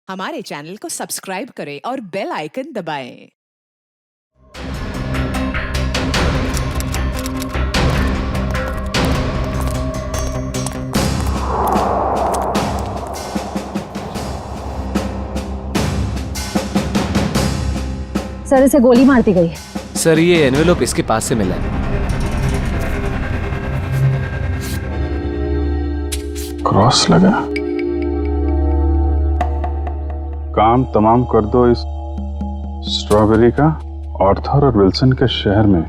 हमारे चैनल को सब्सक्राइब करें और बेल आइकन दबाएं। सर इसे गोली मार दी गई है। सर ये एनवेलोप इसके पास से मिला है। क्रॉस लगा। काम तमाम कर दो इस स्ट्रॉबेरी का आर्थर और विल्सन के शहर में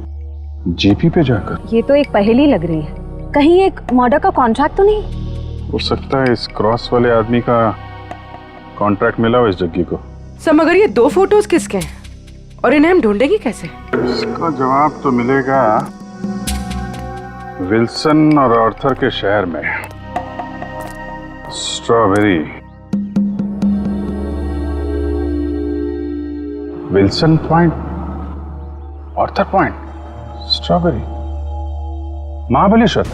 जीपी पे जाकर। ये तो एक पहेली लग रही है, कहीं एक मर्डर का कॉन्ट्रैक्ट तो नहीं? हो सकता है इस क्रॉस वाले आदमी का कॉन्ट्रैक्ट मिला हो इस जग्गी को। सर मगर ये दो फोटोज किसके हैं और इन्हें हम ढूंढेंगे कैसे? इसका जवाब तो मिलेगा विल्सन और आर्थर के शहर में। Strawberry, Wilson point, Arthur point, strawberry, Mahabaleshwar.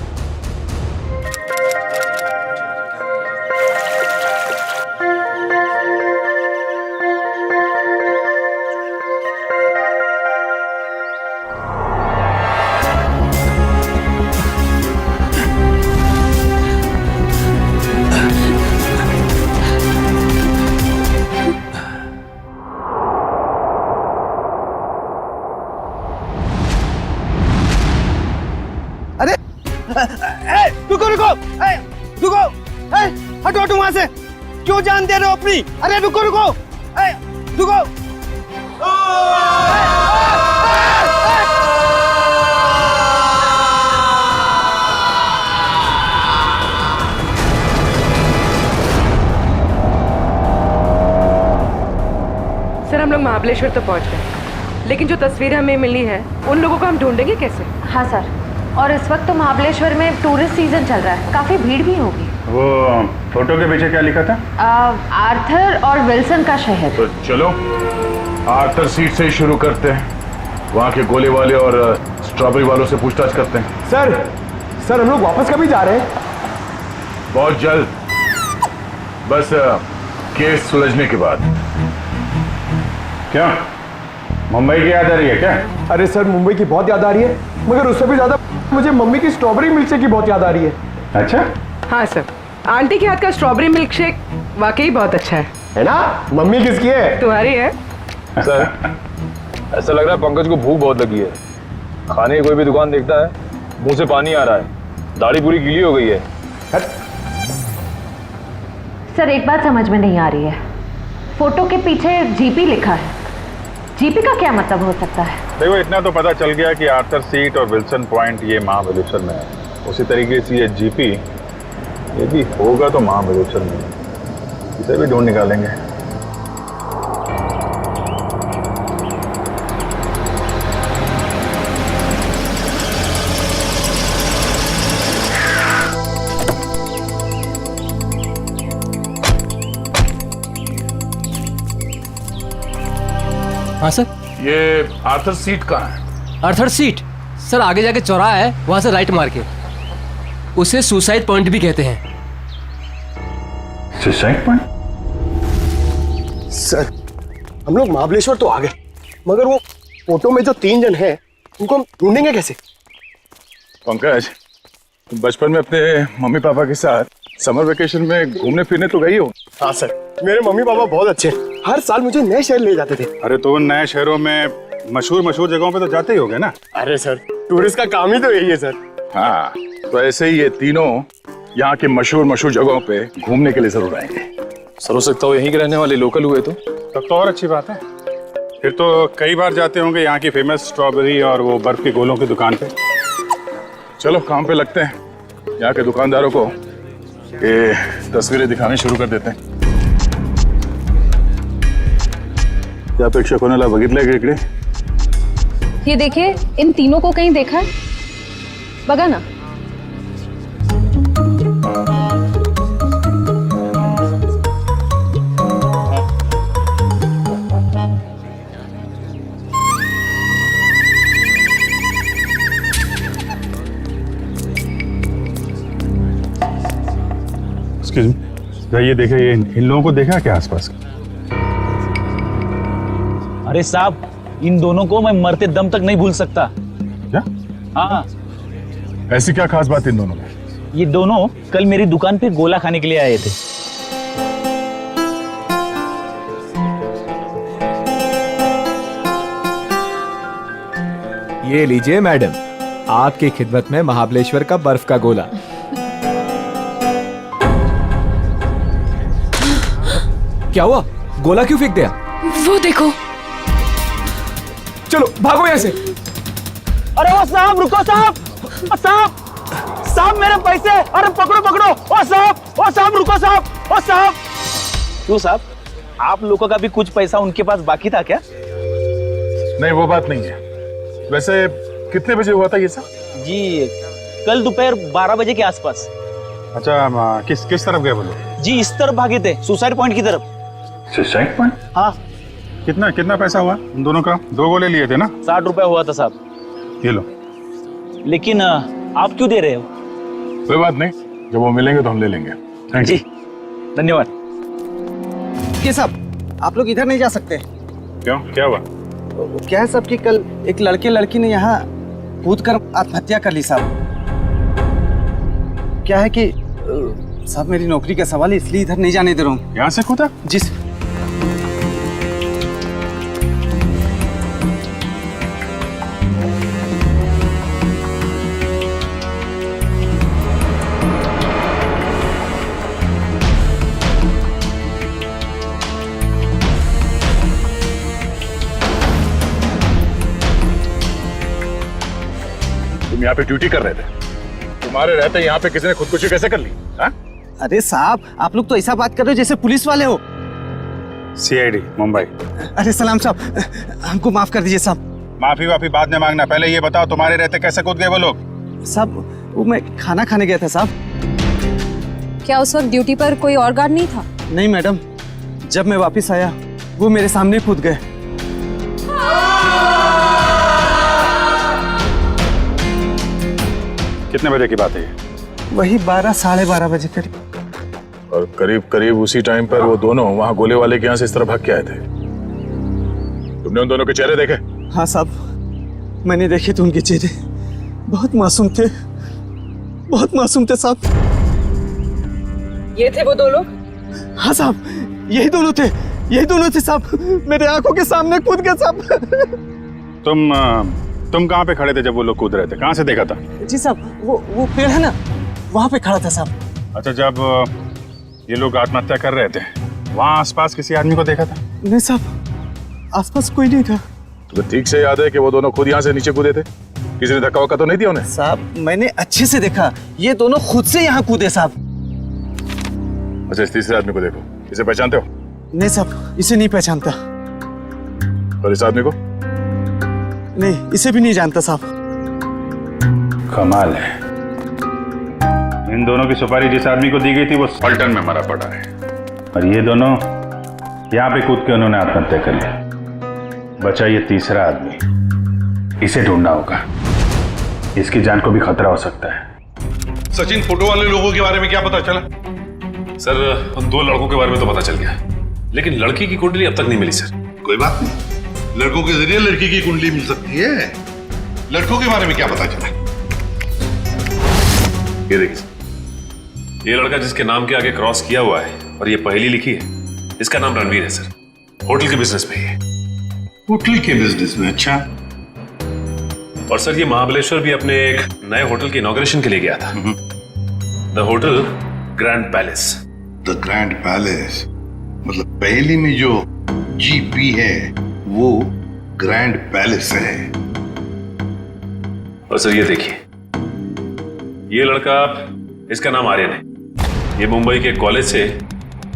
रुको रुको रुको, हटो हटो वहां से। क्यों जान दे रहे हो अपनी? अरे रुको रुको रुको। सर हम लोग महाबलेश्वर तो पहुंच गए, लेकिन जो तस्वीरें हमें मिली है उन लोगों को हम ढूंढेंगे कैसे? हाँ सर, और इस वक्त तो महाबलेश्वर में टूरिस्ट सीजन चल रहा है, काफी भीड़ भी होगी। वो फोटो के पीछे क्या लिखा था? आर्थर और विल्सन का शहर। तो चलो आर्थर सीट से ही शुरू करते हैं। वहाँ के गोले वाले और स्ट्रॉबेरी वालों से पूछताछ करते हैं। सर हम लोग वापस कभी जा रहे हैं? बहुत जल्द, बस केस सुलझने के बाद। क्या मुंबई की याद आ रही है क्या? अरे सर मुंबई की बहुत याद आ रही है, मगर उससे भी ज्यादा मुझे मम्मी की स्ट्रॉबेरी मिल्कशेक की बहुत याद आ रही है। अच्छा, हाँ सर, आंटी के हाथ का स्ट्रॉबेरी मिल्क शेक वाकई बहुत अच्छा है ना? मम्मी किसकी है? तुम्हारी है। सर ऐसा लग रहा है पंकज को भूख बहुत लगी है। खाने की कोई भी दुकान देखता है मुंह से पानी आ रहा है, दाढ़ी पूरी गीली हो गई है। सर एक बात समझ में नहीं आ रही है, फोटो के पीछे जीपी लिखा है, जीपी का क्या मतलब हो सकता है? देखो इतना तो पता चल गया कि आर्थर सीट और विल्सन पॉइंट ये महाबलेश्वर में है। उसी तरीके से ये जीपी ये भी होगा तो महाबलेश्वर में, इसे भी ढूंढ निकालेंगे। हाँ सर। ये आर्थर सीट कहाँ है? आर्थर सीट सर आगे जाके चौराहा है, वहां से राइट मार के। उसे सुसाइड पॉइंट भी कहते हैं। Suicide point? सर हम लोग महाबलेश्वर तो आ गए, मगर वो फोटो में जो 3 जन हैं उनको हम ढूंढेंगे कैसे? पंकज, तुम बचपन में अपने मम्मी पापा के साथ समर वेकेशन में घूमने फिरने तो गई हो? हाँ सर, मेरे मम्मी पापा बहुत अच्छे हैं, हर साल मुझे नए शहर ले जाते थे। अरे तो उन नए शहरों में मशहूर जगहों पे तो जाते ही होगे ना? अरे सर टूरिस्ट का काम ही तो यही है सर। हाँ, तो ऐसे ही ये तीनों यहाँ के मशहूर जगहों पे घूमने के लिए जरूर आएंगे। सर हो सकता हो यहीं के रहने वाले लोकल हुए तो। तब तो और अच्छी बात है, फिर तो कई बार जाते होंगे यहाँ की फेमस स्ट्रॉबेरी और वो बर्फ के गोलों की दुकान पे। चलो काम पे लगते हैं, यहाँ के दुकानदारों को ये तस्वीरें दिखाने शुरू कर देते हैं। त्यापेक्षा कोणाला बघितलंय का इकडे? ये देखिए, इन तीनों को कहीं देखा है? बघा ना। एक्सक्यूज मी, ये देखे, ये इन लोगों को देखा क्या आसपास? अरे साहब, इन दोनों को मैं मरते दम तक नहीं भूल सकता। क्या? हाँ, ऐसी क्या खास बात इन दोनों में? ये दोनों कल मेरी दुकान पे गोला खाने के लिए आए थे। ये लीजिए मैडम, आपकी खिदमत में महाबलेश्वर का बर्फ का गोला। क्या हुआ? गोला क्यों फेंक दिया? वो देखो। चलो भागो यहाँ से। अरे वो साहब, रुको साहब, साहब साहब मेरे पैसे, अरे पकड़ो पकड़ो, ओ साहब रुको साहब, ओ साहब। क्यों साहब, आप लोगों का भी कुछ पैसा उनके पास बाकी था क्या? नहीं, वो बात नहीं है। वैसे कितने बजे हुआ था ये सब? जी कल दोपहर 12 बजे के आसपास। अच्छा, किस तरफ गए वो लोग? जी इस तरफ भागे थे, सुसाइड पॉइंट की तरफ। Suicide point? हाँ। कितना पैसा हुआ उन दोनों का? 2 गोले लिए थे ना? 60 रुपए हुआ था साहब। ये लो। लेकिन आप क्यों दे रहे हो? कोई बात नहीं, जब वो मिलेंगे तो हम ले लेंगे। Thank ji you. धन्यवाद। ये साहब, आप लोग इधर नहीं जा सकते। क्यों, क्या हुआ? क्या है साहब कि कल एक लड़की ने यहाँ कूद कर आत्महत्या कर ली साहब। क्या है कि साहब मेरी नौकरी का सवाल है, इसलिए इधर नहीं जाने दे रहा हूँ। यहाँ से कूदा? जी तुम यहाँ पे ड्यूटी कर रहे थे, तुम्हारे रहते यहाँ पे किसी ने खुदकुशी कैसे कर ली? हाँ? अरे साहब, आप लोग तो ऐसा बात कर रहे हो जैसे पुलिस वाले हो। CID मुंबई। अरे सलाम साहब, हमको माफ कर दीजिए साहब। माफी बाद में मांगना, पहले ये बताओ तुम्हारे रहते कैसे कूद गए वो लोग? साहब वो मैं खाना खाने गया था साहब। क्या उस वक्त ड्यूटी पर कोई और गार्ड नहीं था? नहीं मैडम, जब मैं वापस आया वो मेरे सामने कूद गए। कितने बजे की बात है ये? वही 12 साढ़े 12 बजे करीब। और करीब उसी टाइम पर वो दोनों वहां गोले वाले के यहाँ से इस तरह भाग के आए थे। तुमने उन दोनों के चेहरे देखे? हाँ साहब, मैंने देखे थे उनके चेहरे, बहुत मासूम थे, बहुत मासूम थे साहब। ये थे वो दो लोग? हाँ साहब, यही दोनों थे साहब, मेरे आंखों के सामने कूद गए साहब। तुम कहाँ पे खड़े थे जब वो लोग कूद रहे थे? कहाँ से देखा था? जी साहब, वो पेड़ है ना, वहाँ पे खड़ा था साहब। अच्छा, जब ये लोग आत्महत्या कर रहे थे वहाँ आसपास किसी आदमी को देखा था? नहीं साहब, आसपास कोई नहीं था। तुम्हें ठीक से याद है कि वो दोनों खुद यहाँ से नीचे कूदे थे? किसी ने धक्का वक्का तो नहीं दिया उन्हें? साहब मैंने अच्छे से देखा, ये दोनों खुद से यहाँ कूदे साहब। अच्छा, इस तीसरे आदमी को देखो, इसे पहचानते हो? नहीं साहब, इसे नहीं पहचानता। और इस आदमी को? नहीं, इसे भी नहीं जानता साहब। कमाल है, इन दोनों की सुपारी जिस आदमी को दी गई थी वो पलटन में मरा पड़ा है, और ये दोनों यहाँ पे कूद के उन्होंने आत्महत्या कर ली। बचा ये तीसरा आदमी, इसे ढूंढना होगा, इसकी जान को भी खतरा हो सकता है। सचिन, फोटो वाले लोगों के बारे में क्या पता चला? सर, उन 2 लड़कों के बारे में तो पता चल गया, लेकिन लड़की की कुंडली अब तक नहीं मिली सर। कोई बात नहीं, लड़कों के जरिए लड़की की कुंडली मिल सकती है। लड़कों के बारे में क्या पता चला? ये देखिए सर, ये लड़का जिसके नाम के आगे क्रॉस किया हुआ है और ये पहेली लिखी है, इसका नाम रणवीर है सर। होटल के बिजनेस में है। होटल के बिजनेस में? अच्छा। और सर, ये महाबलेश्वर भी अपने एक नए होटल के इनॉग्रेशन के लिए गया था। The hotel grand palace. The grand palace मतलब पहेली में जो GP है वो ग्रैंड पैलेस है। और सर ये देखिए, ये लड़का, इसका नाम आर्यन है। ये मुंबई के कॉलेज से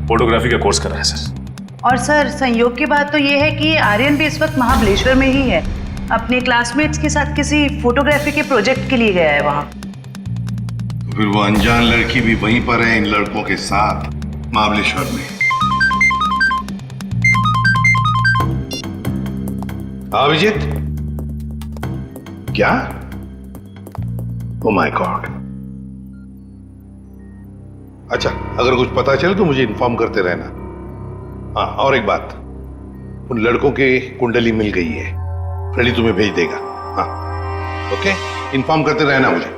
फोटोग्राफी का कोर्स कर रहा है सर। और सर, संयोग की बात तो ये है कि आर्यन भी इस वक्त महाबलेश्वर में ही है, अपने क्लासमेट्स के साथ किसी फोटोग्राफी के प्रोजेक्ट के लिए गया है वहां। तो फिर वो अनजान लड़की भी वहीं पर है इन लड़कों के साथ महाबलेश्वर में। अभिजीत, क्या? ओह माय गॉड, अच्छा, अगर कुछ पता चले तो मुझे इन्फॉर्म करते रहना। हाँ, और एक बात, उन लड़कों की कुंडली मिल गई है, फ्रेडी तुम्हें भेज देगा। हाँ, ओके, इन्फॉर्म करते रहना मुझे।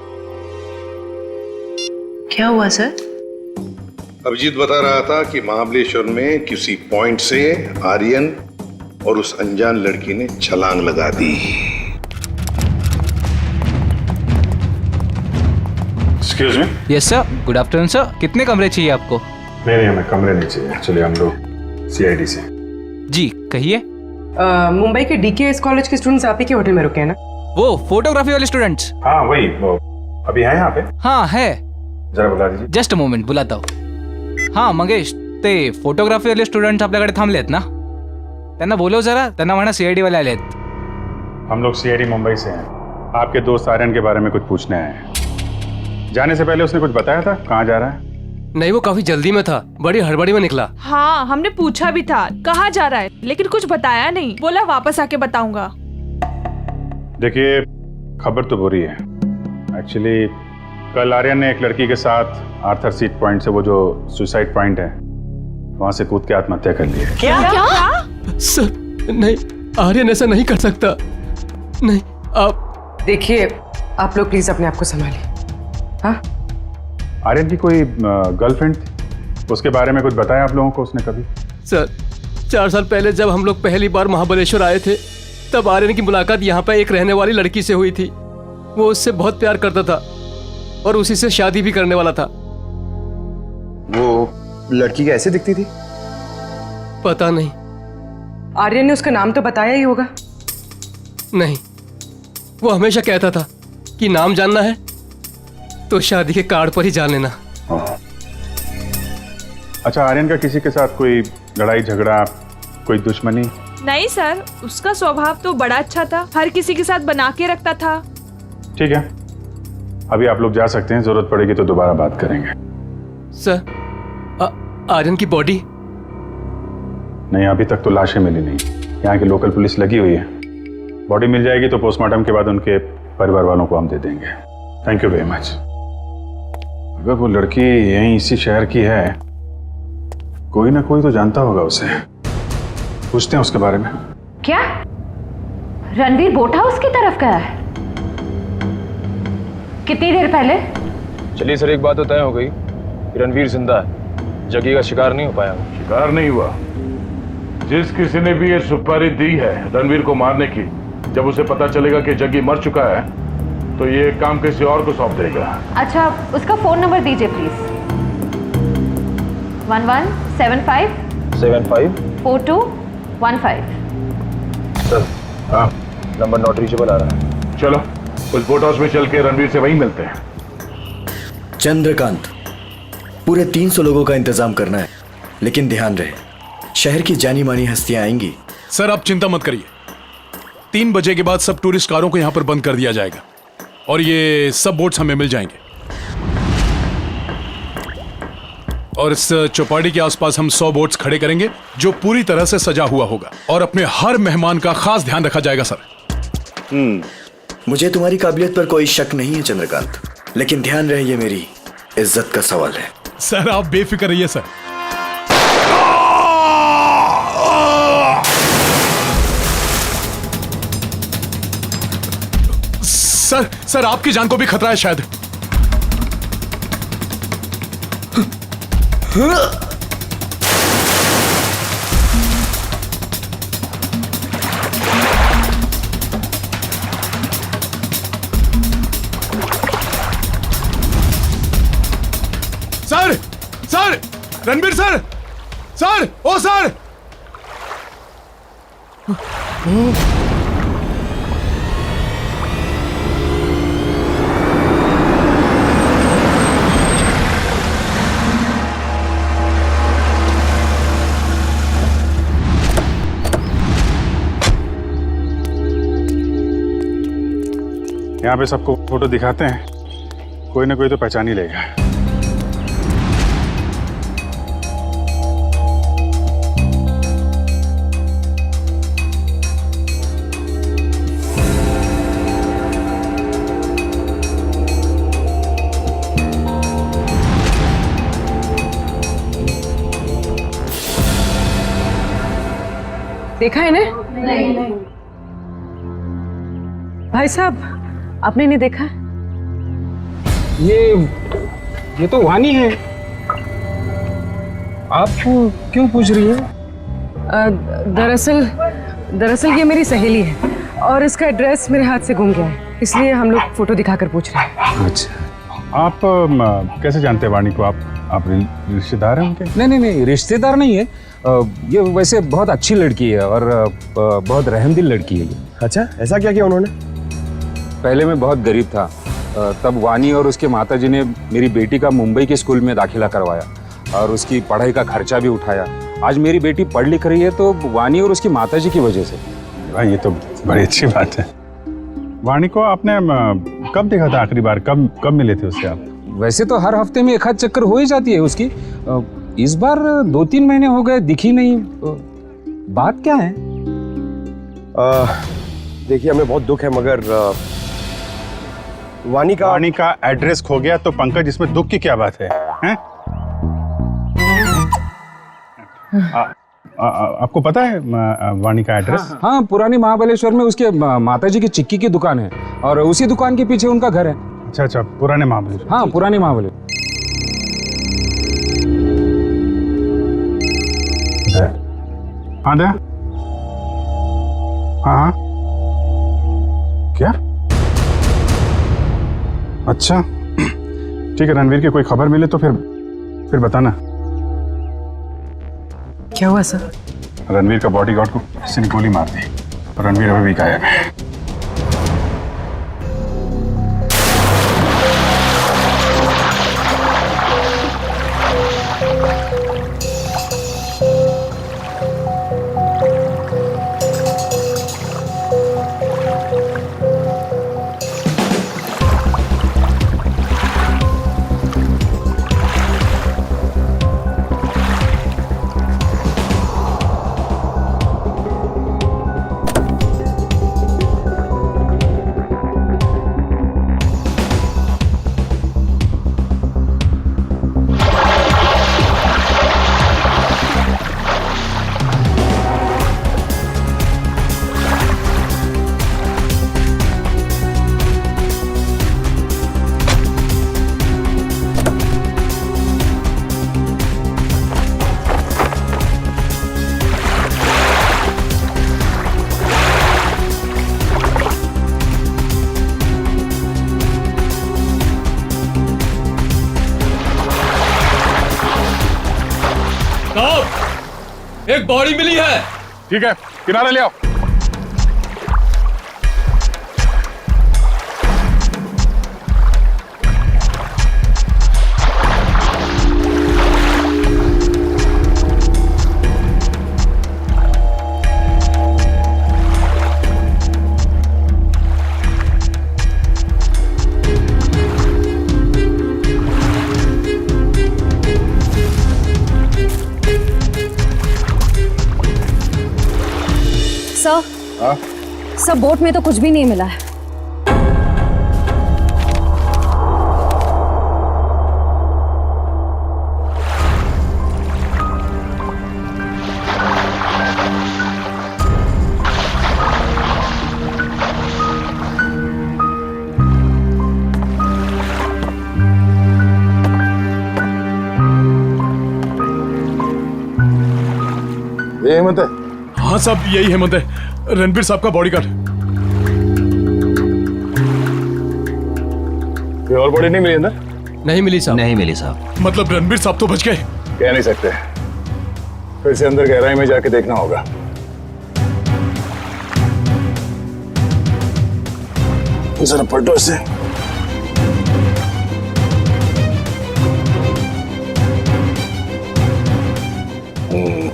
क्या हुआ सर? अभिजीत बता रहा था कि महाबलेश्वर में किसी पॉइंट से आर्यन और उस अनजान लड़की ने छलांग लगा दी। Excuse me. Yes sir, good afternoon sir. कितने कमरे चाहिए आपको? नहीं, हमें कमरे नहीं चाहिए। एक्चुअली हम लोग सीआईडी से। जी कहिए। मुंबई के डीकेएस कॉलेज के स्टूडेंट्स आप ही के होटल में रुके हैं ना? वो फोटोग्राफी वाले स्टूडेंट्स? हाँ वही, वो अभी है यहाँ पे? हाँ है। जरा बता दीजिए। जस्ट अ मोमेंट, बुलाता हूँ। हाँ मंगेश, ते फोटोग्राफी वाले स्टुडंट आपल्याकडे थांबलेत ना? त्यांना बोलव जरा, त्यांना म्हणा सीआईडी वाले आलेत। हम लोग सीआईडी मुंबई से हैं। आपके दोस्त आर्यन के बारे में कुछ पूछने आए हैं। जाने से पहले उसने कुछ बताया था कहाँ जा रहा है? नहीं, वो काफी जल्दी में था, बड़ी हड़बड़ी में निकला। हाँ, हमने पूछा भी था कहाँ जा रहा है, लेकिन कुछ बताया नहीं। बोला वापस आके बताऊंगा। देखिए, खबर तो बुरी है। एक्चुअली कल आर्यन ने एक लड़की के साथ आर्थर सीट पॉइंट से, वो जो सुसाइड पॉइंट है, वहां से कूद के आत्महत्या कर ली है। क्या? सर नहीं, आर्यन ऐसा नहीं कर सकता। नहीं, आप देखिए, आप लोग प्लीज अपने आप को संभालिए। हाँ, आर्यन की कोई गर्लफ्रेंड थी, उसके बारे में कुछ बताया आप लोगों को उसने कभी? सर 4 साल पहले जब हम लोग पहली बार महाबलेश्वर आए थे, तब आर्यन की मुलाकात यहाँ पे एक रहने वाली लड़की से हुई थी। वो उससे बहुत प्यार करता था और उसी से शादी भी करने वाला था। वो लड़की कैसे दिखती थी? पता नहीं। आर्यन ने उसका नाम तो बताया ही होगा। नहीं, वो हमेशा कहता था कि नाम जानना है तो शादी के कार्ड पर ही जान लेना। अच्छा, आर्यन का किसी के साथ कोई लड़ाई झगड़ा, कोई दुश्मनी? नहीं सर, उसका स्वभाव तो बड़ा अच्छा था, हर किसी के साथ बना के रखता था। ठीक है, अभी आप लोग जा सकते हैं, जरूरत पड़ेगी तो दोबारा बात करेंगे। सर, आर्यन की बॉडी? नहीं, अभी तक तो लाशें मिली नहीं। यहाँ की लोकल पुलिस लगी हुई है। बॉडी मिल जाएगी तो पोस्टमार्टम के बाद उनके परिवार वालों को हम दे देंगे। Thank you very much. अगर वो लड़की यहीं इसी शहर की है, कोई ना कोई तो जानता होगा उसे। पूछते हैं उसके बारे में। क्या रणवीर बोट हाउस की तरफ गया है? कितनी देर पहले? चलिए सर, एक बात तो तय हो गई कि रणवीर जिंदा है, जग्गी का शिकार नहीं हो पाया। शिकार नहीं हुआ। जिस किसी ने भी ये सुपारी दी है रणवीर को मारने की, जब उसे पता चलेगा कि जग्गी मर चुका है तो ये काम किसी और को सौंप देगा। अच्छा, उसका फोन नंबर दीजिए प्लीज। 1175 75 4215। सर, हाँ, नंबर नॉट रीचेबल आ रहा है। चलो उस बोट हाउस में चल के रणवीर से वहीं मिलते हैं। चंद्रकांत, पूरे 300 लोगों का इंतजाम करना है, लेकिन ध्यान रहे शहर की जानी मानी हस्तियां आएंगी। सर आप चिंता मत करिए, 3 बजे के बाद सब टूरिस्ट कारों को यहाँ पर बंद कर दिया जाएगा और ये सब बोट्स हमें मिल जाएंगे। और इस चौपाटी के आसपास हम 100 बोट्स खड़े करेंगे जो पूरी तरह से सजा हुआ होगा और अपने हर मेहमान का खास ध्यान रखा जाएगा। सर मुझे तुम्हारी काबिलियत पर कोई शक नहीं है चंद्रकांत, लेकिन ध्यान रहे ये मेरी इज्जत का सवाल है। सर आप बेफिक्र रहिए सर। सर आपकी जान को भी खतरा है शायद। सर रणबीर सर ओ सर। यहाँ पे सबको फोटो दिखाते हैं, कोई ना कोई तो पहचान ही लेगा। देखा है ना? भाई साहब, आपने नहीं देखा? ये तो वानी है। आप क्यों पूछ रही है? दरअसल ये मेरी सहेली है और इसका एड्रेस मेरे हाथ से गुम गया है, इसलिए हम लोग फोटो दिखाकर पूछ रहे हैं। अच्छा, आप कैसे जानते हैं वाणी को? आप रिश्तेदार हैं उनके? नहीं, रिश्तेदार नहीं है। ये वैसे बहुत अच्छी लड़की है और बहुत रहमदिल लड़की है ये। अच्छा, ऐसा क्या किया उन्होंने? पहले मैं बहुत गरीब था, तब वानी और उसके माताजी ने मेरी बेटी का मुंबई के स्कूल में दाखिला करवाया और उसकी पढ़ाई का खर्चा भी उठाया। आज मेरी बेटी पढ़ लिख रही है तो वानी और उसकी माताजी की वजह से। भाई, ये तो बड़ी अच्छी बात है। वाणी को आपने कब देखा था आखिरी बार? कब मिले थे उससे आप? वैसे तो हर हफ्ते में एक आध चक्कर हो ही जाती है उसकी। इस बार 2-3 महीने हो गए, दिखी नहीं। बात क्या है? देखिए, हमें बहुत दुख है, मगर वानी का एड्रेस खो गया तो पंकज, इसमें दुख की क्या बात है? हैं? आपको पता है वाणी का एड्रेस? हाँ, पुरानी महाबलेश्वर में उसके माताजी की चिक्की की दुकान है और उसी दुकान के पीछे उनका घर है। अच्छा, पुराने महाबलेश्वर। हाँ, पुरानी महाबलेश्वर। हाँ दया, हाँ क्या? अच्छा, ठीक है। रणवीर की कोई खबर मिले तो फिर बताना। क्या हुआ सर? रणवीर का बॉडीगार्ड को किसी ने गोली मार दी और रणवीर अभी भी गायब है। एक बॉडी मिली है। ठीक है, किनारे ले आओ। सर, बोट में तो कुछ भी नहीं मिला है। ये हेमंत है? हाँ साहब, यही हेमंत है, रणबीर साहब का बॉडीगार्ड। कोई और बॉडी नहीं मिली अंदर? नहीं मिली साहब। नहीं मिली साहब। मतलब रणबीर साहब तो बच गए? कह नहीं सकते, फिर से अंदर गहराई में जाके देखना होगा। जरा पलटो इसे।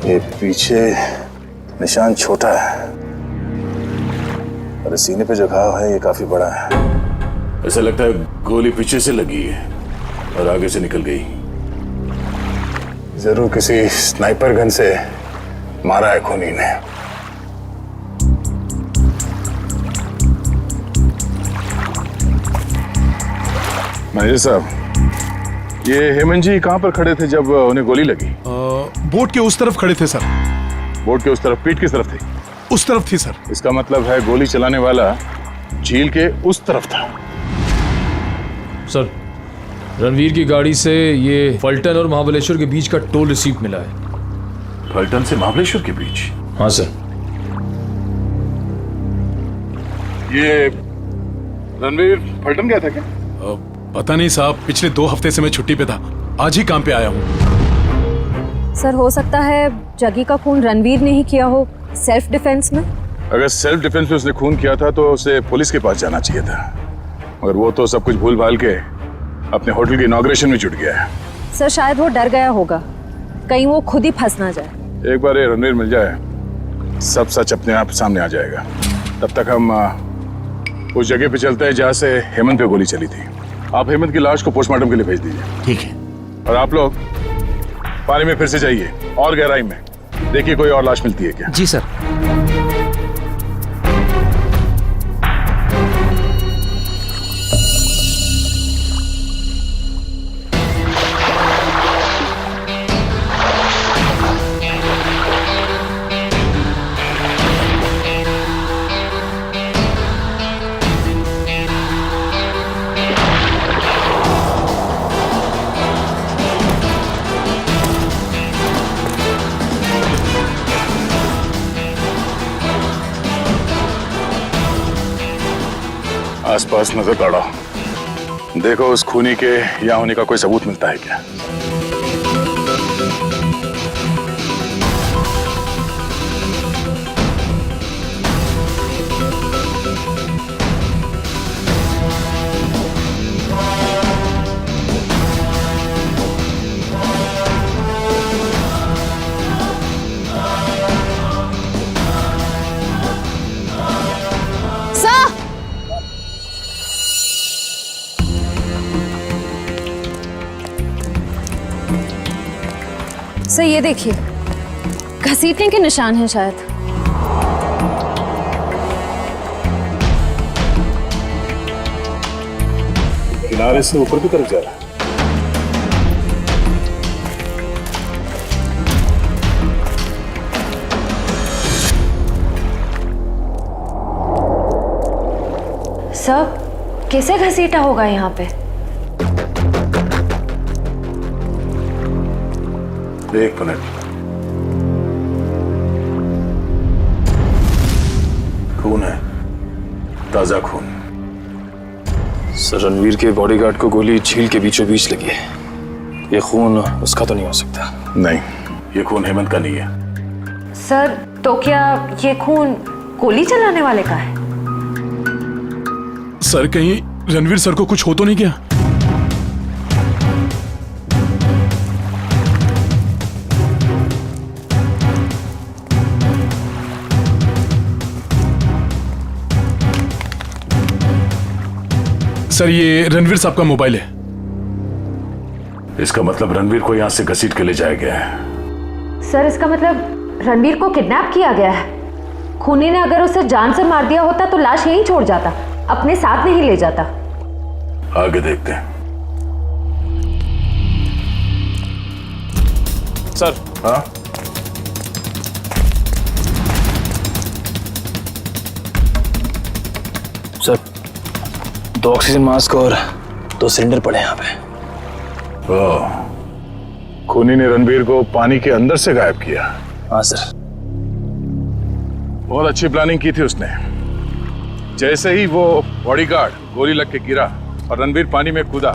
ये पीछे निशान छोटा है और सीने पे जो घाव है ये काफी बड़ा है। ऐसा लगता है गोली पीछे से लगी है और आगे से निकल गई। जरूर किसी स्नाइपर गन से मारा है खूनी ने। मैनेजर साहब, ये हेमंत जी कहाँ पर खड़े थे जब उन्हें गोली लगी? बोट के उस तरफ खड़े थे सर। बोट के उस तरफ? पीठ किस तरफ थी? उस तरफ थी सर। इसका मतलब है गोली चलाने वाला झील के उस तरफ था। सर, रणवीर की गाड़ी से ये फलटन और महाबलेश्वर के बीच का टोल रिसीप्ट मिला है। फलटन से महाबलेश्वर के बीच? हाँ सर। ये रणवीर फलटन गया था क्या? पता नहीं साहब, पिछले 2 हफ्ते से मैं छुट्टी पे था, आज ही काम पे आया हूँ। सर हो सकता है जगी का खून रणवीर ने ही किया हो, सेल्फ डिफेंस में। अगर सेल्फ डिफेंस में उसने खून किया था तो उसे पुलिस के पास जाना चाहिए था, मगर वो तो सब कुछ भूल भाल के अपने होटल की इनॉग्रेशन में जुट गया है। सर शायद वो डर गया होगा, कहीं वो खुद ही फंस ना जाए। एक बार ये रणवीर मिल जाए, सब सच अपने आप सामने आ जाएगा। तब तक हम उस जगह पे चलते हैं जहाँ से हेमंत पे गोली चली थी। आप हेमंत की लाश को पोस्टमार्टम के लिए भेज दीजिए। ठीक है। और आप लोग पानी में फिर से जाइए और गहराई में, देखिए कोई और लाश मिलती है क्या। जी सर। आसपास नजर दौड़ाओ, देखो उस खूनी के यहाँ होने का कोई सबूत मिलता है क्या। सर ये देखिए, घसीटने के निशान हैं शायद। किनारे से ऊपर की तरफ जा रहा है। सर कैसे घसीटा होगा यहाँ पे? एक मिनट, खून है, ताजा खून। सर, रणवीर के बॉडीगार्ड को गोली झील के बीचों बीच लगी है। ये खून उसका तो नहीं हो सकता। नहीं, ये खून हेमंत का नहीं है। सर तो क्या ये खून गोली चलाने वाले का है? सर कहीं रणवीर सर को कुछ हो तो नहीं गया? सर ये रणवीर साहब का मोबाइल है। इसका मतलब रणवीर को यहां से घसीट के ले जाया गया है। सर इसका मतलब रणवीर को किडनैप किया गया है। खूनी ने अगर उसे जान से मार दिया होता तो लाश यहीं छोड़ जाता, अपने साथ नहीं ले जाता। आगे देखते हैं। सर। हाँ, सर 2 ऑक्सीजन मास्क और 2 सिलेंडर पड़े यहाँ पे। खूनी ने रणवीर को पानी के अंदर से गायब किया। हाँ सर। बहुत अच्छी प्लानिंग की थी उसने। जैसे ही वो बॉडीगार्ड गोली लग के गिरा और रणवीर पानी में कूदा,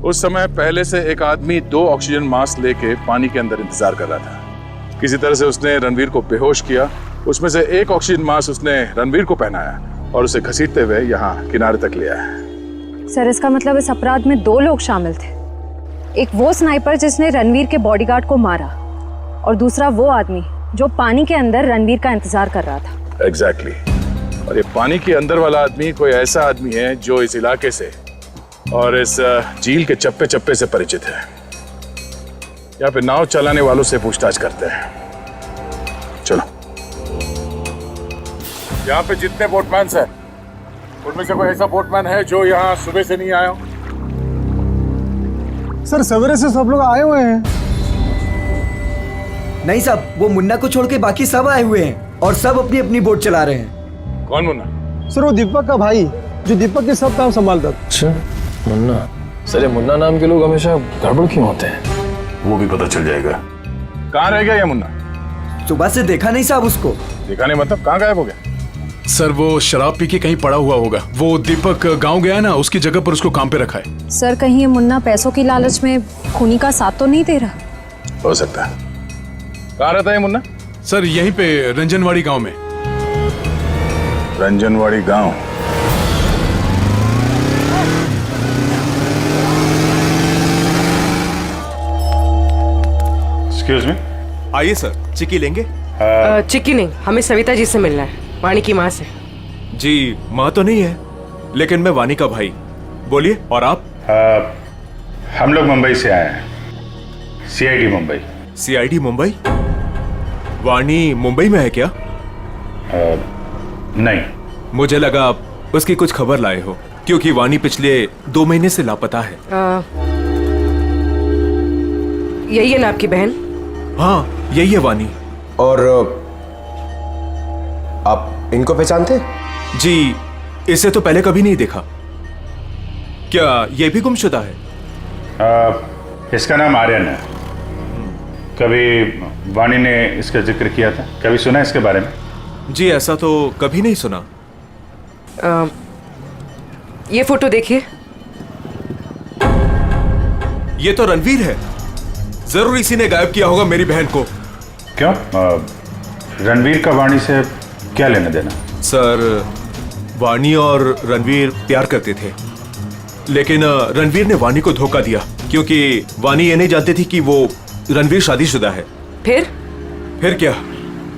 उस समय पहले से एक आदमी 2 ऑक्सीजन मास्क लेके पानी के अंदर इंतजार कर रहा था। किसी तरह से उसने रणवीर को बेहोश किया। उसमें से एक ऑक्सीजन मास्क उसने रणवीर को पहनाया और उसे घसीटते हुए यहाँ किनारे तक ले आया। सर इसका मतलब इस अपराध में 2 लोग शामिल थे। एक वो स्नाइपर जिसने रणवीर के बॉडीगार्ड को मारा और दूसरा वो आदमी जो पानी के अंदर रणवीर का इंतजार कर रहा था। एग्जैक्टली। और ये पानी के अंदर वाला आदमी कोई ऐसा आदमी है जो इस इलाके से और इस झील के चप्पे चप्पे से परिचित है। यहाँ पे नाव चलाने वालों से पूछताछ करते हैं। चलो। यहाँ पे जितने बोटमैन हैं, उनमें से कोई ऐसा बोटमैन है जो यहाँ सुबह से नहीं आया हो? सर सवेरे से सब लोग आए हुए हैं। नहीं साहब, वो मुन्ना को छोड़ के बाकी सब आए हुए हैं और सब अपनी अपनी बोट चला रहे हैं। कौन मुन्ना? सर वो दीपक का भाई, जो दीपक के सब काम संभालता। अच्छा, मुन्ना। सर ये मुन्ना नाम के लोग हमेशा गड़बड़ क्यों होते हैं? वो भी पता चल जाएगा। कहाँ रह गया ये मुन्ना? सुबह से देखा नहीं साहब उसको। देखा नहीं मतलब कहाँ गायब हो गया? सर वो शराब पी के कहीं पड़ा हुआ होगा। वो दीपक गांव गया ना, उसकी जगह पर उसको काम पे रखा है। सर कहीं ये मुन्ना पैसों की लालच में खूनी का साथ तो नहीं दे रहा? हो सकता है। कहाँ रहता है मुन्ना? सर यहीं पे रंजनवाड़ी गांव में। रंजनवाड़ी गांव? Excuse me. आइए सर, चिक्की लेंगे? चिक्की नहीं, हमें सविता जी से मिलना है, वाणी की माँ से। जी माँ तो नहीं है, लेकिन मैं वाणी का भाई। बोलिए। और आप? हम लोग मुंबई से आए हैं, सीआईडी मुंबई। सीआईडी मुंबई? वाणी मुंबई में है क्या? नहीं। मुझे लगा आप उसकी कुछ खबर लाए हो, क्योंकि वाणी पिछले 2 महीने से लापता है। यही है ना आपकी बहन? हाँ यही है वाणी। और आप इनको पहचानते? जी इसे तो पहले कभी नहीं देखा। क्या ये भी गुमशुदा है? इसका नाम आर्यन है। कभी वाणी ने इसका जिक्र किया था? कभी सुना इसके बारे में? जी ऐसा तो कभी नहीं सुना। ये फोटो देखिए। ये तो रणवीर है। जरूर इसी ने गायब किया होगा मेरी बहन को। क्यों? रणवीर का वाणी से क्या लेना देना? सर वाणी और रणवीर प्यार करते थे, लेकिन रणवीर ने वाणी को धोखा दिया, क्योंकि वाणी ये नहीं जानती थी कि वो रणवीर शादीशुदा है। फिर क्या,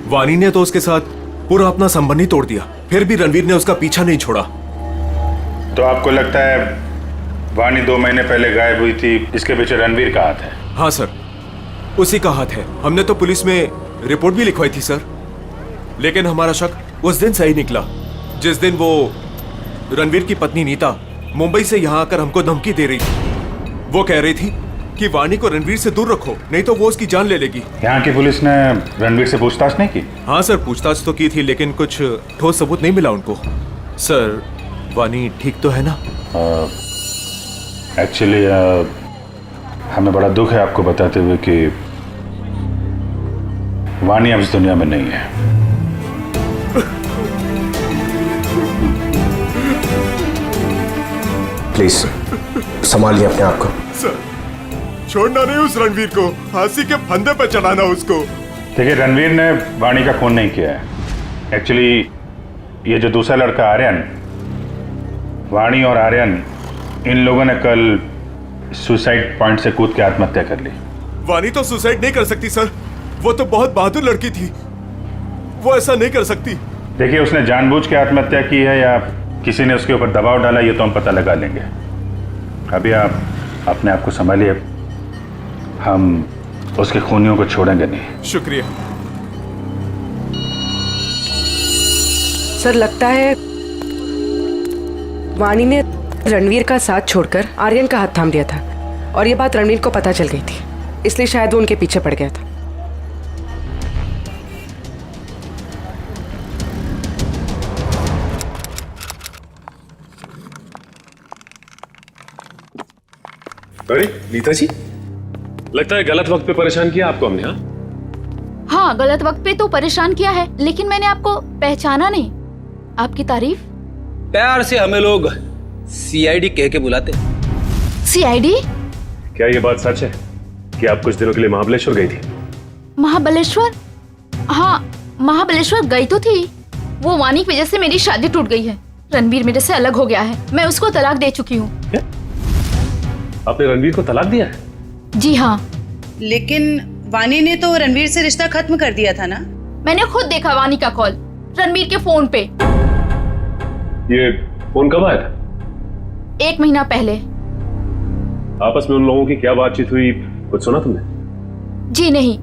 वाणी ने तो उसके साथ पूरा अपना संबंध ही तोड़ दिया। फिर भी रणवीर ने उसका पीछा नहीं छोड़ा। तो आपको लगता है वाणी 2 महीने पहले गायब हुई थी, इसके पीछे रणवीर का हाथ है? हाँ सर, उसी का हाथ है। हमने तो पुलिस में रिपोर्ट भी लिखवाई थी सर, लेकिन हमारा शक उस दिन सही निकला जिस दिन वो रणवीर की पत्नी नीता मुंबई से यहाँ आकर हमको धमकी दे रही थी। वो कह रही थी कि वाणी को रणवीर से दूर रखो, नहीं तो वो उसकी जान ले लेगी। यहाँ की पुलिस ने रणवीर से पूछताछ नहीं की? हाँ सर, पूछताछ तो की थी, लेकिन कुछ ठोस सबूत नहीं मिला उनको। सर वाणी ठीक तो है ना? एक्चुअली हमें बड़ा दुख है आपको बताते हुए कि वाणी अब इस दुनिया में नहीं है। प्लीज संभालिए अपने आप को। सर छोड़ना नहीं उस रणवीर को, फांसी के फंदे पर चढ़ाना उसको। देखिए रणवीर ने वाणी का खून नहीं किया है। एक्चुअली ये जो दूसरा लड़का आर्यन, वाणी और आर्यन, इन लोगों ने कल सुसाइड पॉइंट से कूद के आत्महत्या कर ली। वाणी तो सुसाइड नहीं कर सकती सर, वो तो बहुत बहादुर लड़की थी, वो ऐसा नहीं कर सकती। देखिए उसने जानबूझ के आत्महत्या की है या किसी ने उसके ऊपर दबाव डाला, ये तो हम पता लगा लेंगे। अभी आप अपने आप को संभालिए, हम उसके खूनियों को छोड़ेंगे नहीं। शुक्रिया सर। लगता है वाणी ने रणवीर का साथ छोड़कर आर्यन का हाथ थाम लिया था, और ये बात रणवीर को पता चल गई थी, इसलिए शायद वो उनके पीछे पड़ गया था। अरे नीता जी, लगता है गलत वक्त पे परेशान किया आपको हमने। हाँ गलत वक्त पे तो परेशान किया है, लेकिन मैंने आपको पहचाना नहीं। आपकी तारीफ? प्यार से हमें लोग सीआईडी कह के बुलाते। सीआईडी? क्या ये बात सच है कि आप कुछ दिनों के लिए महाबलेश्वर गई थी? महाबलेश्वर? हाँ महाबलेश्वर गई तो थी। वो वाणी की वजह से मेरी शादी टूट गई है। रणवीर मेरे से अलग हो गया है, मैं उसको तलाक दे चुकी हूँ। आपने रणवीर को तलाक दिया है? जी हाँ। लेकिन वाणी ने तो रणवीर से रिश्ता खत्म कर दिया था ना? मैंने खुद देखा वाणी का कॉल रणवीर के फोन पे। ये फोन कब आया था? 1 महीना पहले। आपस में उन लोगों की क्या बातचीत हुई, कुछ सुना तुमने? जी नहीं,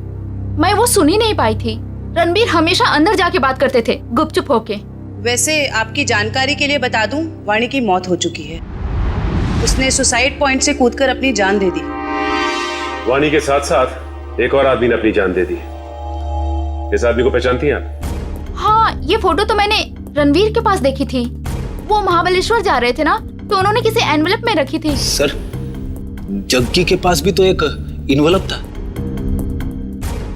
मैं वो सुन ही नहीं पाई थी। रणवीर हमेशा अंदर जाके बात करते थे, गुपचुप होके। वैसे आपकी जानकारी के लिए बता दूं, वाणी की मौत हो चुकी है। उसने सुसाइड पॉइंट से कूदकर अपनी जान दे दी। वाणी के साथ साथ एक और आदमी ने अपनी जान दे दी। इस आदमी को पहचानती हैं आप? ये फोटो तो मैंने रणवीर के पास देखी थी। वो महाबलेश्वर जा रहे थे ना, तो उन्होंने किसी एनवेलप में रखी थी। सर, जग्गी के पास भी तो एक इन्वेलप था।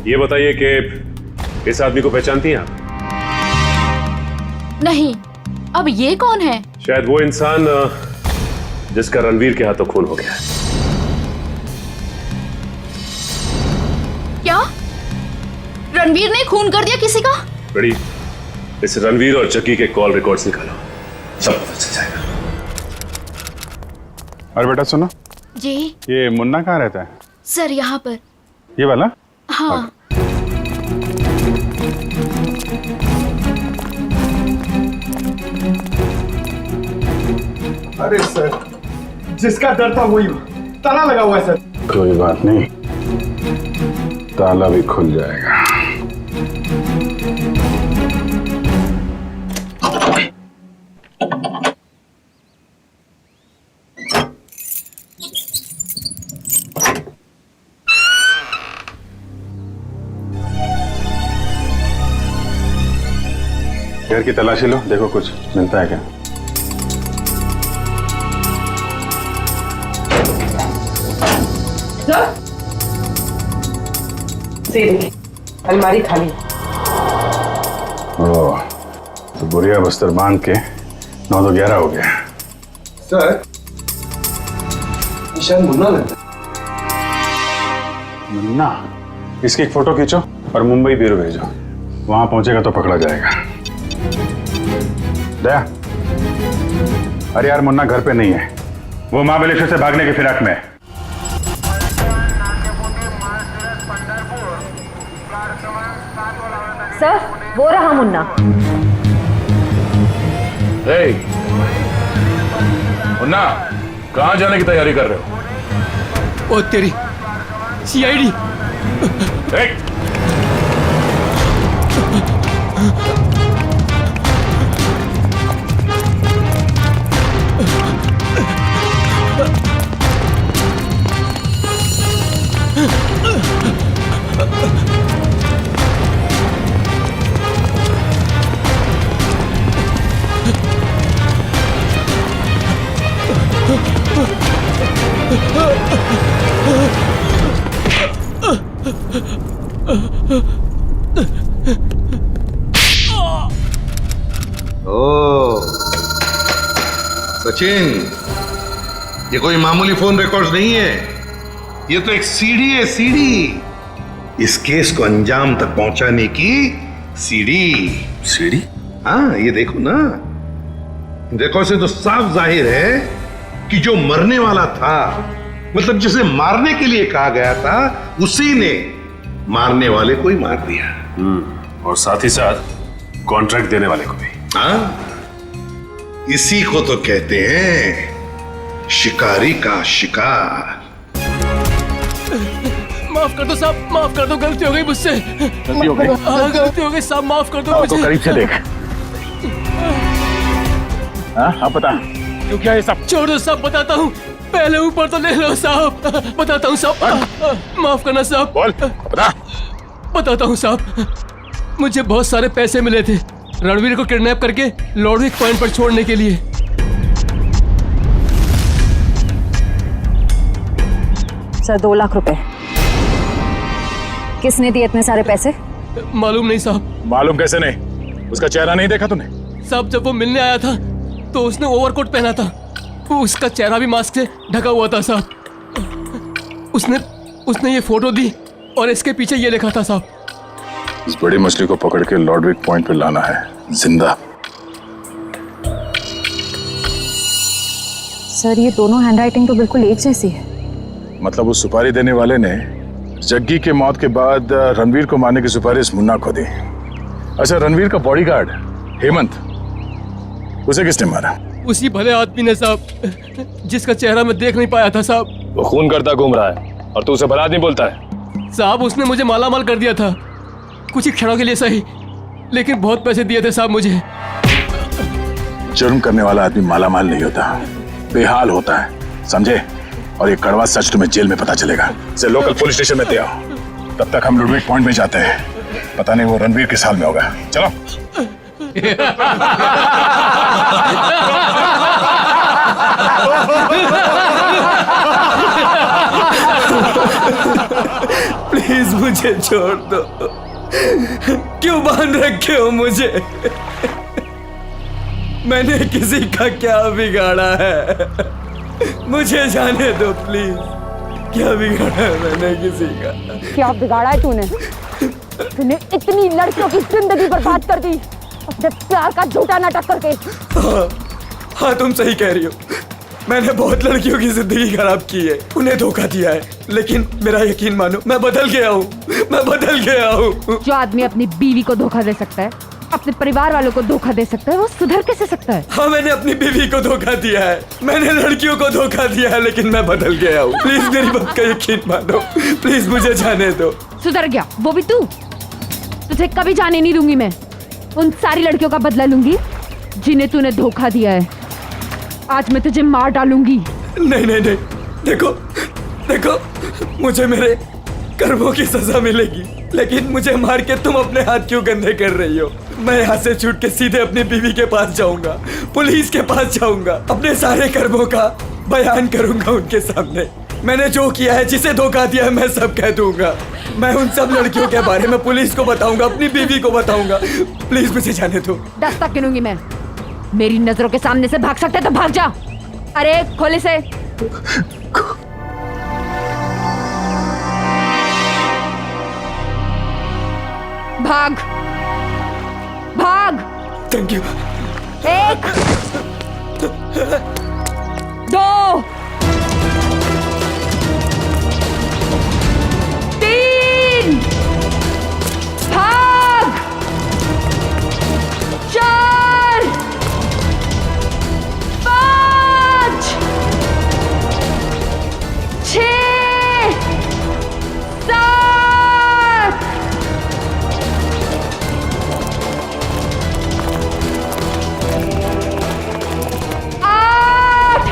ये बताइए कि इस आदमी को पहचानती हैं आप? नहीं। अब ये कौन है? शायद वो इंसान जिसका रणवीर के हाथों खून हो गया। क्या रणवीर ने खून कर दिया किसी का? बड़ी, इस रणवीर और जग्गी के कॉल रिकॉर्ड्स निकालो, सब पता चल जाएगा। और बेटा सुनो, जी ये मुन्ना कहाँ रहता है? सर, यहाँ पर। ये वाला? हाँ। अरे सर, जिसका डर था वही ताला लगा हुआ है सर। कोई बात नहीं, ताला भी खुल जाएगा। घर की तलाशी लो, देखो कुछ मिलता है क्या। अलमारी खाली। ओह, तो बुढ़िया बस्तर बांध के 9 तो 11 हो गया। सर, शायद मुन्ना लगता है। मुन्ना? इसकी एक फोटो खींचो और मुंबई ब्यूरो भेजो, वहां पहुंचेगा तो पकड़ा जाएगा। दया, अरे यार मुन्ना घर पे नहीं है, वो महाबलेश्वर से भागने की फिराक में है। सर, वो रहा मुन्ना। मुन्ना, कहाँ जाने की तैयारी कर रहे हो? ओ तेरी सीआईडी। ओ सचिन, ये कोई मामूली फोन रिकॉर्ड्स नहीं है, ये तो एक सीडी है, सीडी। इस केस को अंजाम तक पहुंचाने की सीडी। सीडी? हाँ, ये देखो ना, देखो से तो साफ जाहिर है कि जो मरने वाला था, मतलब जिसे मारने के लिए कहा गया था, उसी ने मारने वाले को ही मार दिया। और साथ ही साथ कॉन्ट्रैक्ट देने वाले को भी। हाँ, इसी को तो कहते हैं शिकारी का शिकार। माफ कर दो साहब, माफ कर दो, गलती हो गई मुझसे। गलती हो गई? हाँ, गलती हो गई साहब, माफ कर दो मुझे। तो करीब से देख। हाँ, अब बता क्यों क्या ये सब? छोड़ दो साहब, बताता हूँ। पहले ऊपर तो ले लो साहब, बताता हूँ साहब। माफ करना साहब। बोल, बता। बताता हूँ साहब, मुझे बहुत सारे पैसे मिले थे रणवीर को किडनैप करके लॉर्डविक पॉइंट पर छोड़ने के लिए। सर, 2 लाख रुपए। किसने दिए इतने सारे पैसे? मालूम नहीं साहब। मालूम कैसे नहीं? उसका चेहरा नहीं देखा तूने? साहब, जब वो मिलने आया था तो उसने ओवरकोट पहना था, वो उसका चेहरा भी मास्क से ढका हुआ था साहब। उसने ये फोटो दी और इसके पीछे ये लिखा था साहब, इस बड़ी मछली को पकड़ के लॉर्डविक पॉइंट पे लाना है जिंदा। सर, ये दोनों हैंडराइटिंग तो बिल्कुल एक जैसी है। मतलब उस सुपारी देने वाले ने जग्गी के मौत के बाद रणवीर को मारने की सुपारी मुन्ना को दी। अच्छा, रणवीर का बॉडीगार्ड हेमंत, उसे किसने मारा? उसी भले आदमी ने साहब, जिसका चेहरा मैं देख नहीं पाया था साहब। वो खून करता घूम रहा है और तू उसे भला आदमी बोलता है? साहब, उसने मुझे मालामाल कर दिया था, कुछ ही क्षणों के लिए सही, लेकिन बहुत पैसे दिए थे साहब मुझे। जुर्म करने वाला आदमी मालामाल नहीं होता, बेहाल होता है, समझे? और ये कड़वा सच तुम्हें जेल में पता चलेगा। इसे लोकल पुलिस स्टेशन में दे आओ, तब तक हम लॉर्डविक पॉइंट में जाते हैं। पता नहीं वो रणवीर किस हाल में होगा। चलो। प्लीज मुझे छोड़ दो। क्यों बांध रखे हो मुझे? मैंने किसी का क्या बिगाड़ा है? मुझे जाने दो प्लीज। क्या बिगाड़ा है मैंने किसी का? क्या बिगाड़ा है तूने? तूने इतनी लड़कियों की जिंदगी बर्बाद कर दी अपने प्यार का झूठा नाटक करके। हाँ तुम सही कह रही हो। मैंने बहुत लड़कियों की जिंदगी खराब की है, उन्हें धोखा दिया है, लेकिन मेरा यकीन मानो मैं बदल गया हूँ। मैं बदल गया हूँ। जो आदमी अपनी बीवी को धोखा दे सकता है, अपने परिवार वालों को धोखा दे सकता है, वो सुधर कैसे सकता है? हाँ मैंने अपनी बीवी को धोखा दिया है, मैंने लड़कियों को धोखा दिया है, लेकिन मैं बदल गया हूँ। प्लीज मेरी बात का यकीन मानो, प्लीज मुझे जाने दो। सुधर गया वो भी तू? तुझे कभी जाने नहीं दूंगी मैं। उन सारी लड़कियों का बदला लूंगी जिन्हें तूने धोखा दिया है। आज मैं तुझे मार डालूंगी। नहीं नहीं नहीं, देखो देखो, मुझे मेरे कर्मों की सजा मिलेगी, लेकिन मुझे मार के तुम अपने हाथ क्यों गंदे कर रही हो? मैं यहाँ से छूट के सीधे अपनी बीवी के पास जाऊंगा, पुलिस के पास जाऊंगा, अपने सारे कर्मों का बयान करूंगा उनके सामने। मैंने जो किया है, जिसे धोखा दिया है, मैं सब कह दूंगा। मैं उन सब लड़कियों के बारे में पुलिस को बताऊंगा, अपनी बीवी को बताऊंगा। प्लीज मुझे जाने दो। दस्तक गिनूंगी मैं। मेरी नजरों के सामने से भाग सकते तो भाग जा। अरे खोले से। भाग भाग। Thank you. 1 2 3 भाग। 4 5 6 7 8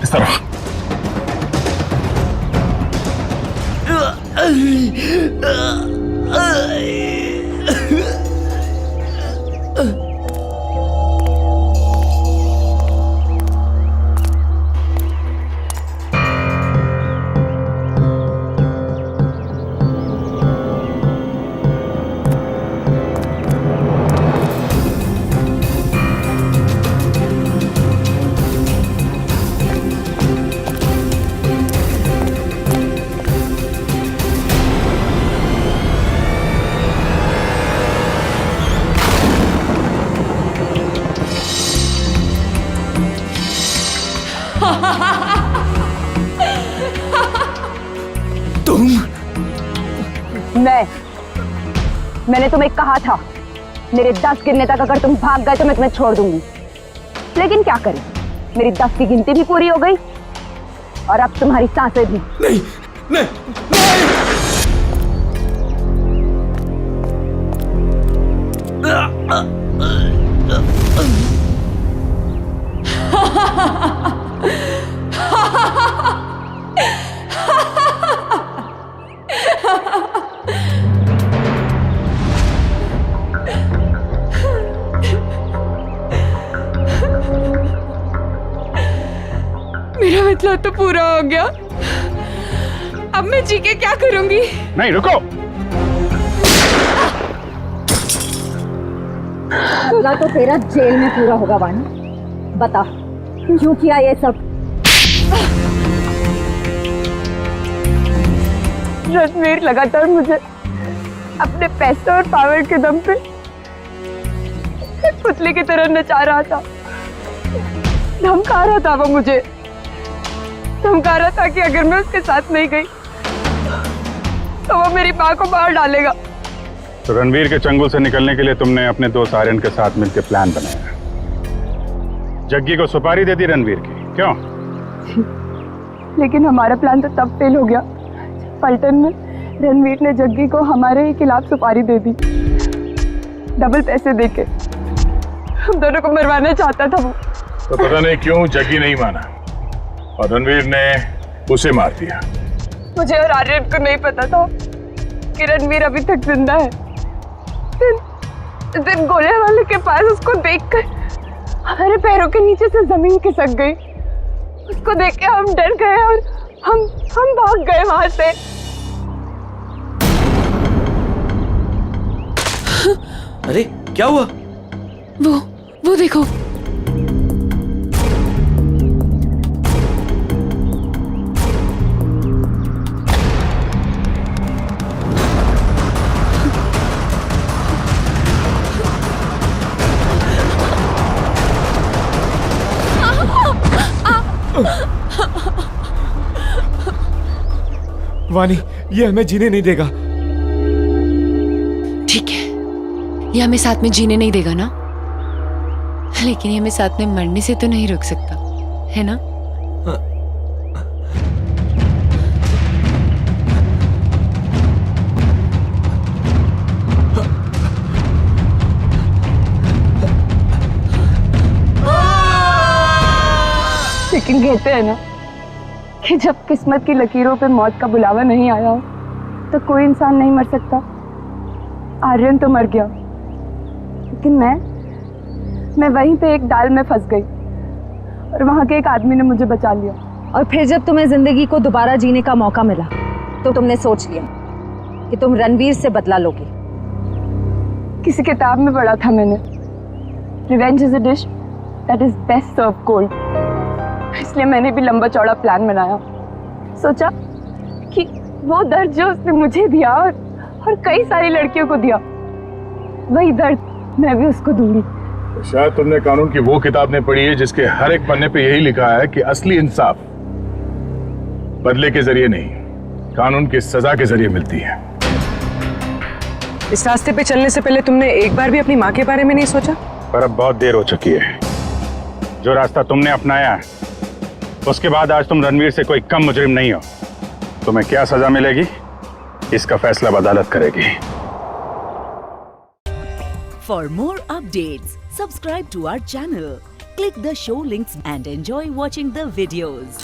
इस तरह मैंने तुम्हें कहा था मेरे 10 गिनने तक अगर तुम भाग गए तो मैं तुम्हें छोड़ दूंगी, लेकिन क्या करें, मेरी 10 की गिनती भी पूरी हो गई और अब तुम्हारी सांसें भी। नहीं नहीं मेरा मतलब तो पूरा हो गया। अब मैं जी के क्या करूंगी? नहीं रुको। पूरा तो तेरा जेल में पूरा होगा वानी। बता क्यों किया ये सब? रणवीर लगातार मुझे अपने पैसे और पावर के दम पे पुतले की तरह नचा रहा था। धमका रहा था वो मुझे, धमका रहा था कि अगर मैं उसके साथ नहीं गई तो वो मेरी माँ को मार डालेगा। तो रणवीर के चंगुल से निकलने के लिए तुमने अपने दोस्त आर्यन के साथ मिलकर प्लान बनाया। जग्गी को सुपारी दे दी रणवीर की, क्यों? लेकिन हमारा प्लान तो तब फेल हो गया पलटन में रणवीर ने जग्गी को हमारे ही खिलाफ सुपारी दे दी। डबल पैसे देके हम दोनों को मरवाना चाहता था वो। तो पता नहीं क्यों जग्गी नहीं माना और रणवीर ने उसे मार दिया। मुझे और आर्यन को नहीं पता था कि रणवीर अभी तक जिंदा है। दिन गोले वाले के पास उसको देखकर हमारे पैरों के नीचे से जमीन खिसक गई। उसको देख के हम डर गए और हम भाग गए वहां से। अरे क्या हुआ? वो देखो। वानी, ये हमें जीने नहीं देगा। ठीक है, ये हमें साथ में जीने नहीं देगा ना, लेकिन ये हमें साथ में मरने से तो नहीं रोक सकता, है ना? लेकिन कहते हैं ना कि जब किस्मत की लकीरों पे मौत का बुलावा नहीं आया हो तो कोई इंसान नहीं मर सकता। आर्यन तो मर गया, लेकिन मैं वहीं पे एक डाल में फंस गई और वहां के एक आदमी ने मुझे बचा लिया। और फिर जब तुम्हें जिंदगी को दोबारा जीने का मौका मिला तो तुमने सोच लिया कि तुम रणवीर से बदला लोगे। किसी किताब में पढ़ा था मैंने, revenge is a dish that is best serve cold. इसलिए मैंने भी लंबा चौड़ा प्लान बनाया। सोचा कि वो दर्द जो उसने मुझे दिया और कई सारी लड़कियों को दिया, वही दर्द मैं भी उसको दूंगी। तो शायद तुमने कानून की वो किताब ने पढ़ी है जिसके हर एक पन्ने पे यही लिखा है कि असली इंसाफ बदले के जरिए नहीं, कानून की सजा के जरिए मिलती है। इस रास्ते पे चलने से पहले तुमने एक बार भी अपनी माँ के बारे में नहीं सोचा? पर अब बहुत देर हो चुकी है। जो रास्ता तुमने अपनाया है उसके बाद आज तुम रणवीर से कोई कम मुजरिम नहीं हो। तुम्हें क्या सजा मिलेगी इसका फैसला अदालत करेगी। For more updates, subscribe to our channel, click the show links and enjoy watching the videos.